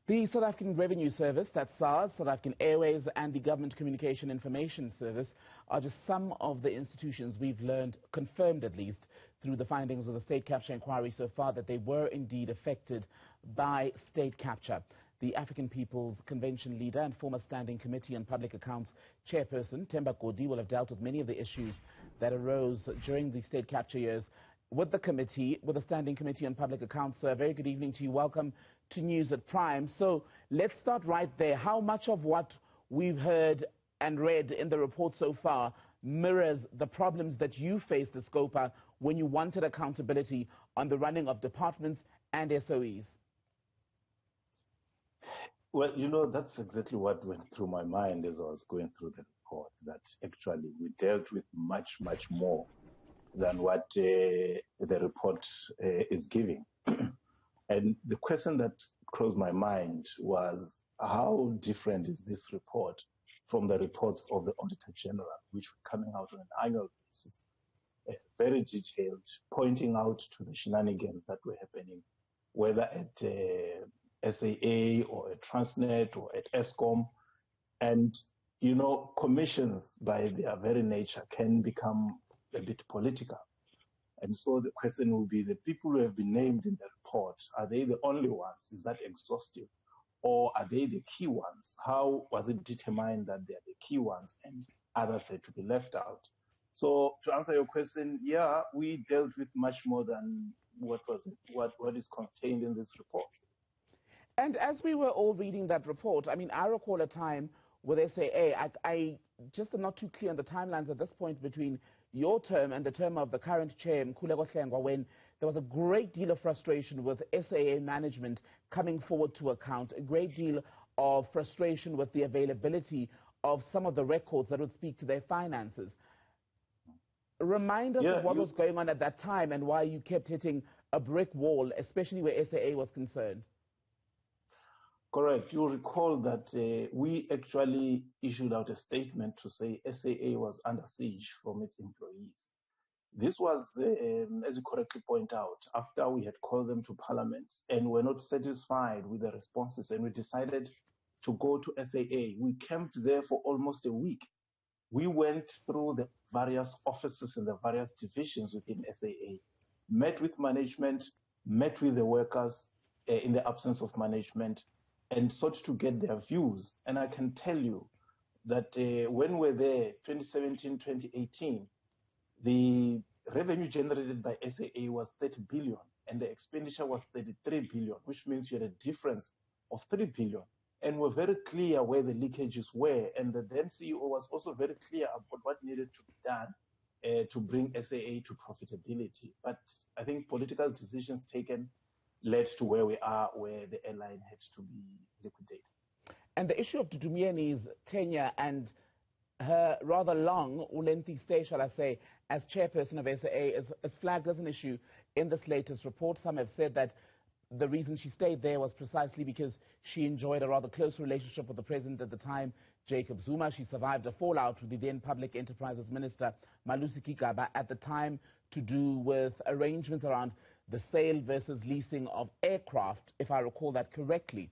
The South African Revenue Service, that's SARS, South African Airways and the Government Communication Information Service are just some of the institutions we've learned, confirmed at least, through the findings of the state capture inquiry so far, that they were indeed affected by state capture. The African People's Convention leader and former Standing Committee on Public Accounts chairperson, Themba Godi, will have dealt with many of the issues that arose during the state capture years with the committee, with the Standing Committee on Public Accounts. Very good evening to you. Welcome to News at Prime. So let's start right there. How much of what we've heard and read in the report so far mirrors the problems that you faced as SCOPA when you wanted accountability on the running of departments and SOEs? Well, you know, that's exactly what went through my mind as I was going through the report, that actually we dealt with much, much more than what the report is giving. And the question that crossed my mind was, how different is this report from the reports of the Auditor General, which were coming out on an annual basis, very detailed, pointing out to the shenanigans that were happening, whether at SAA or at Transnet or at Eskom. And, you know, commissions by their very nature can become a bit political. And so the question will be, the people who have been named in the report, are they the only ones? Is that exhaustive? Or are they the key ones? How was it determined that they're the key ones and others had to be left out? So to answer your question, yeah, we dealt with much more than what is contained in this report. And as we were all reading that report, I mean, I recall a time with SAA, I just am not too clear on the timelines at this point between your term and the term of the current chair, Mkhuleko Hlengwa, when there was a great deal of frustration with SAA management coming forward to account, a great deal of frustration with the availability of some of the records that would speak to their finances. Remind us of what was going on at that time and why you kept hitting a brick wall, especially where SAA was concerned. Correct. You'll recall that we actually issued out a statement to say SAA was under siege from its employees. This was, as you correctly point out, after we had called them to Parliament and were not satisfied with the responses, and we decided to go to SAA. We camped there for almost a week. We went through the various offices and the various divisions within SAA, met with management, met with the workers in the absence of management, and sought to get their views. And I can tell you that when we were there, 2017, 2018, the revenue generated by SAA was 30 billion and the expenditure was 33 billion, which means you had a difference of 3 billion. And we're very clear where the leakages were. And the then CEO was also very clear about what needed to be done to bring SAA to profitability. But I think political decisions taken led to where we are, where the airline had to be liquidated. And the issue of Dudumiani's tenure and her rather long, or lengthy stay, shall I say, as chairperson of SAA is flagged as an issue in this latest report. Some have said that the reason she stayed there was precisely because she enjoyed a rather close relationship with the president at the time, Jacob Zuma. She survived a fallout with the then Public Enterprises Minister, Malusi Gigaba, at the time to do with arrangements around the sale versus leasing of aircraft, if I recall that correctly.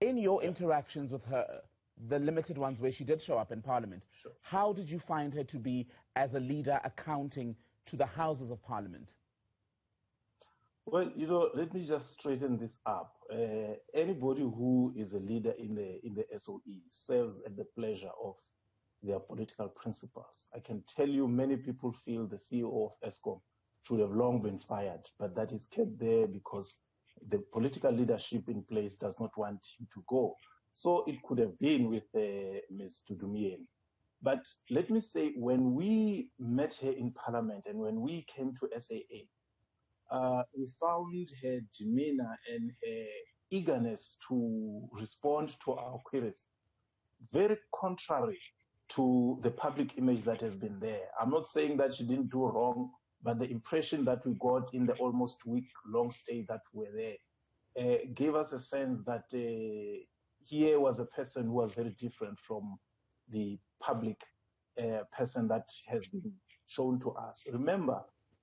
In your interactions with her, the limited ones where she did show up in Parliament, how did you find her to be as a leader accounting to the Houses of Parliament? Well, you know, let me just straighten this up. Anybody who is a leader in the SOE serves at the pleasure of their political principles. I can tell you many people feel the CEO of Eskom should have long been fired, but that is kept there because the political leadership in place does not want him to go. So it could have been with Ms. Dudumieni. But let me say, when we met her in Parliament and when we came to SAA, we found her demeanor and her eagerness to respond to our queries very contrary to the public image that has been there. I'm not saying that she didn't do wrong, but the impression that we got in the almost week-long stay that we were there gave us a sense that here was a person who was very different from the public person that has been shown to us. Remember,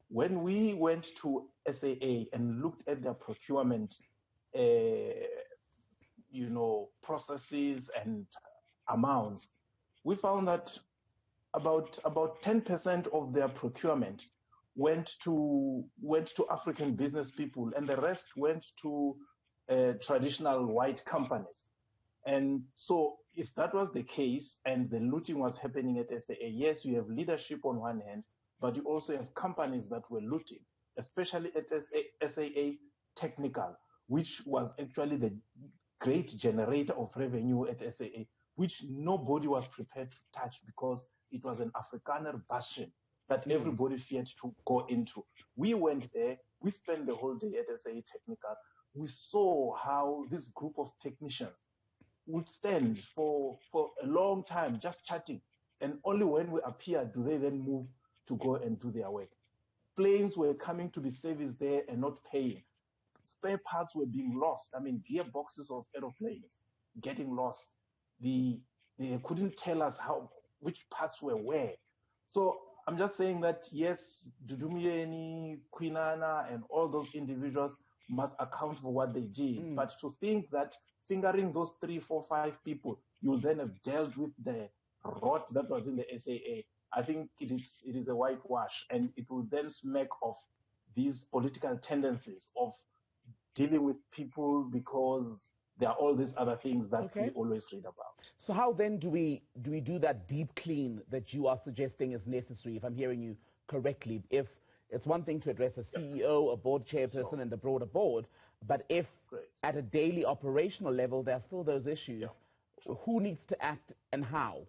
when we went to SAA and looked at their procurement processes and amounts, we found that about 10% of their procurement went to African business people, and the rest went to traditional white companies. And so if that was the case and the looting was happening at SAA, yes, you have leadership on one hand, but you also have companies that were looting, especially at SAA Technical, which was actually the great generator of revenue at SAA, which nobody was prepared to touch because it was an Afrikaner bastion that everybody feared to go into. We went there, we spent the whole day at SAA Technical. We saw how this group of technicians would stand for a long time just chatting, and only when we appear do they then move to go and do their work. Planes were coming to be serviced there and not paying. Spare parts were being lost. I mean, gearboxes of aeroplanes getting lost. They couldn't tell us which parts were where. So I'm just saying that, yes, Dudumiyeni, Kwinana, and all those individuals must account for what they did. But to think that fingering those 3, 4, 5 people, you'll then have dealt with the rot that was in the SAA, I think it is a whitewash, and it will then smack of these political tendencies of dealing with people because there are all these other things that we always read about. So how then do we do that deep clean that you are suggesting is necessary, if I'm hearing you correctly? If it's one thing to address a CEO, a board chairperson, and the broader board, but if at a daily operational level there are still those issues, who needs to act and how?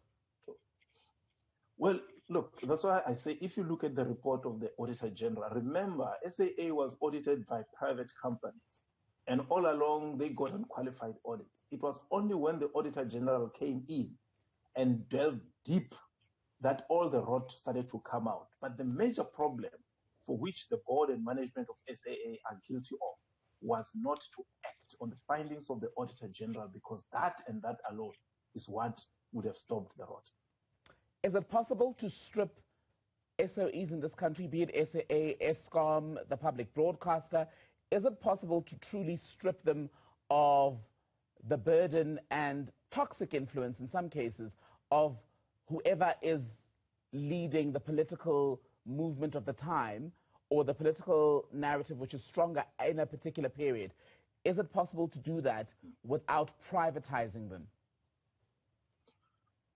Well, look, that's why I say if you look at the report of the Auditor General, remember SAA was audited by private companies, and all along they got unqualified audits. It was only when the Auditor General came in and delved deep that all the rot started to come out. But the major problem for which the board and management of SAA are guilty of was not to act on the findings of the Auditor General, because that and that alone is what would have stopped the rot. Is it possible to strip SOEs in this country, be it SAA, Eskom, the public broadcaster, is it possible to truly strip them of the burden and toxic influence, in some cases, of whoever is leading the political movement of the time or the political narrative which is stronger in a particular period? Is it possible to do that without privatizing them?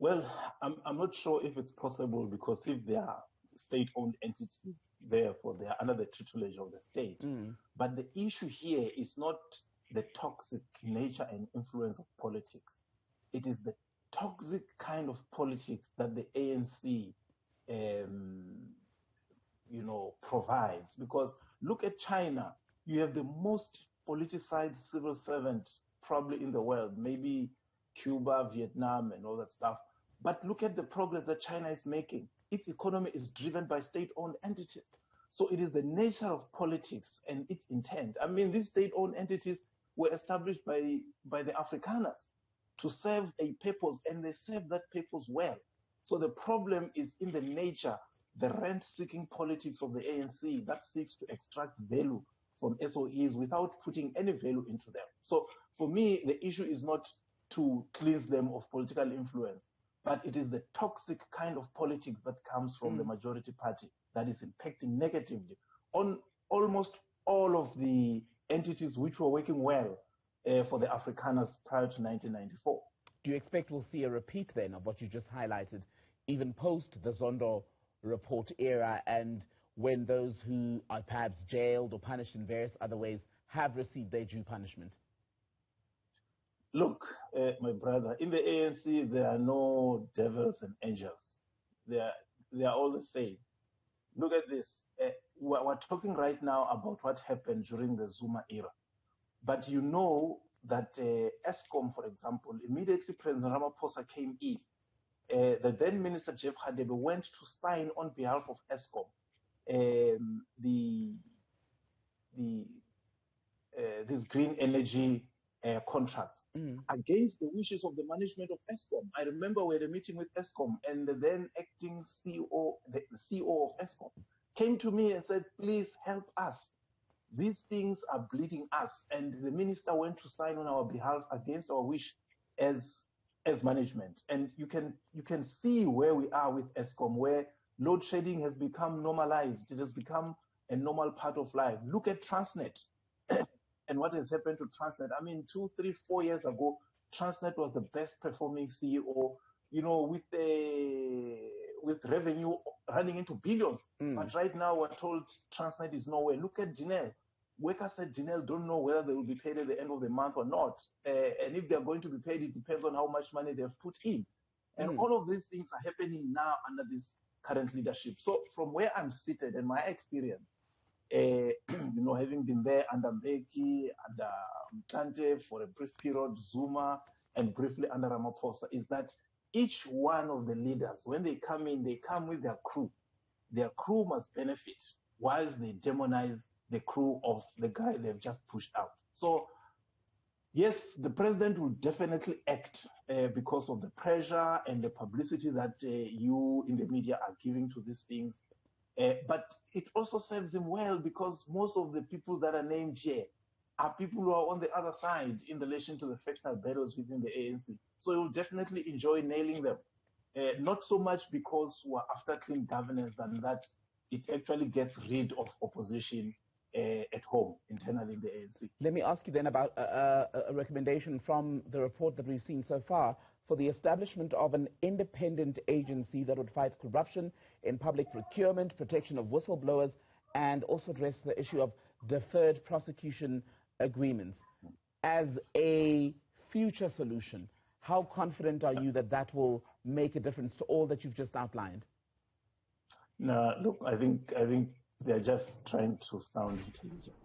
Well, I'm not sure if it's possible, because if they are state-owned entities, therefore they are under the tutelage of the state. But the issue here is not the toxic nature and influence of politics. It is the toxic kind of politics that the ANC provides. Because look at China. You have the most politicized civil servant probably in the world, maybe Cuba, Vietnam, and all that stuff. But look at the progress that China is making. Its economy is driven by state-owned entities. So it is the nature of politics and its intent. I mean, these state-owned entities were established by the Afrikaners to serve a purpose, and they serve that purpose well. So the problem is in the nature, the rent-seeking politics of the ANC that seeks to extract value from SOEs without putting any value into them. So for me, the issue is not to cleanse them of political influence, but it is the toxic kind of politics that comes from the majority party that is impacting negatively on almost all of the entities which were working well for the Afrikaners prior to 1994. Do you expect we'll see a repeat then of what you just highlighted, even post the Zondo report era, and when those who are perhaps jailed or punished in various other ways have received their due punishment? Look, my brother, in the ANC, there are no devils and angels. They are all the same. Look at this. We're talking right now about what happened during the Zuma era. But you know that Eskom, for example, immediately President Ramaphosa came in, the then Minister Jeff Hadebe went to sign on behalf of Eskom this green energy contracts against the wishes of the management of Eskom. I remember we had a meeting with Eskom, and the then acting CEO, the CEO of Eskom, came to me and said, please help us. These things are bleeding us, and the minister went to sign on our behalf against our wish as management. And you can see where we are with ESCOM, where load shedding has become normalized. It has become a normal part of life. Look at Transnet and what has happened to Transnet. I mean, 2, 3, 4 years ago, Transnet was the best performing CEO, with revenue running into billions. But right now we're told Transnet is nowhere. Look at Janelle. Workers at Janelle don't know whether they will be paid at the end of the month or not. And if they're going to be paid, it depends on how much money they've put in. And all of these things are happening now under this current leadership. So from where I'm seated and my experience, having been there under Mbeki, under Mtante for a brief period, Zuma, and briefly under Ramaphosa, is that each one of the leaders, when they come in, they come with their crew. Their crew must benefit whilst they demonize the crew of the guy they've just pushed out. So, yes, the president will definitely act because of the pressure and the publicity that you in the media are giving to these things. But it also serves him well because most of the people that are named here are people who are on the other side in relation to the factional battles within the ANC. So he will definitely enjoy nailing them. Not so much because we're after clean governance than that it actually gets rid of opposition at home, internally in the ANC. Let me ask you then about a recommendation from the report that we've seen so far for the establishment of an independent agency that would fight corruption in public procurement, protection of whistleblowers, and also address the issue of deferred prosecution agreements. As a future solution, how confident are you that that will make a difference to all that you've just outlined? No, look, I think they're just trying to sound intelligent.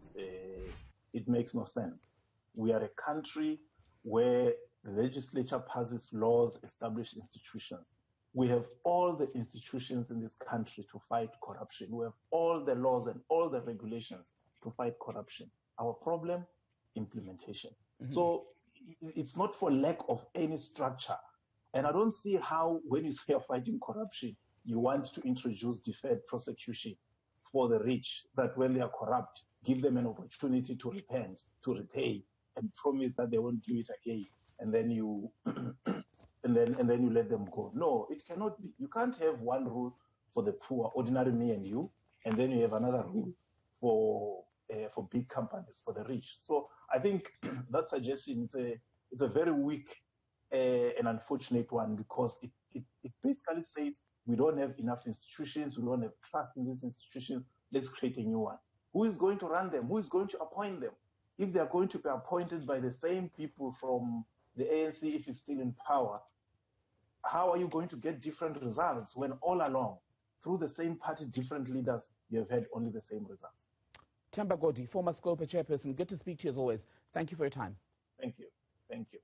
It makes no sense. We are a country where the legislature passes laws, establish institutions. We have all the institutions in this country to fight corruption. We have all the laws and all the regulations to fight corruption. Our problem, implementation. So it's not for lack of any structure. And I don't see how, when you say you're fighting corruption, you want to introduce deferred prosecution for the rich, that when they are corrupt, give them an opportunity to repent, to repay, and promise that they won't do it again. And then you and then you let them go. No, it cannot be. You can't have one rule for the poor, ordinary me and you, and then you have another rule for big companies, for the rich. So I think that suggestion it's a very weak and unfortunate one, because it basically says we don't have enough institutions, we don't have trust in these institutions, let's create a new one. Who is going to run them? Who is going to appoint them? If they are going to be appointed by the same people from the ANC, if it's still in power, how are you going to get different results when all along, through the same party, different leaders, you have had only the same results? Themba Godi, former SCOPA chairperson, good to speak to you as always. Thank you for your time. Thank you. Thank you.